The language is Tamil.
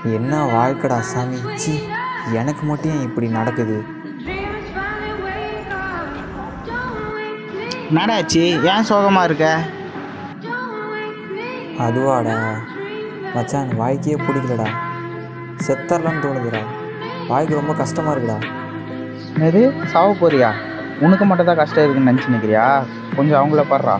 என்ன வாழ்க்கடா சாமி, சி! எனக்கு மட்டும் ஏன் இப்படி நடக்குது? என்னடாச்சு, ஏன் சோகமாக இருக்க? அதுவாடா மச்சான், வாழ்க்கையே பிடிக்கலடா. செத்தரலான்னு தோணுதுடா. வாழ்க்கை ரொம்ப கஷ்டமாக இருக்குடா. என்னது, சாவ போறியா? உனக்கு மட்டும் தான் கஷ்டம் இருக்குன்னு நினச்சி நிற்கிறியா? கொஞ்சம் அவங்கள பாடுறா.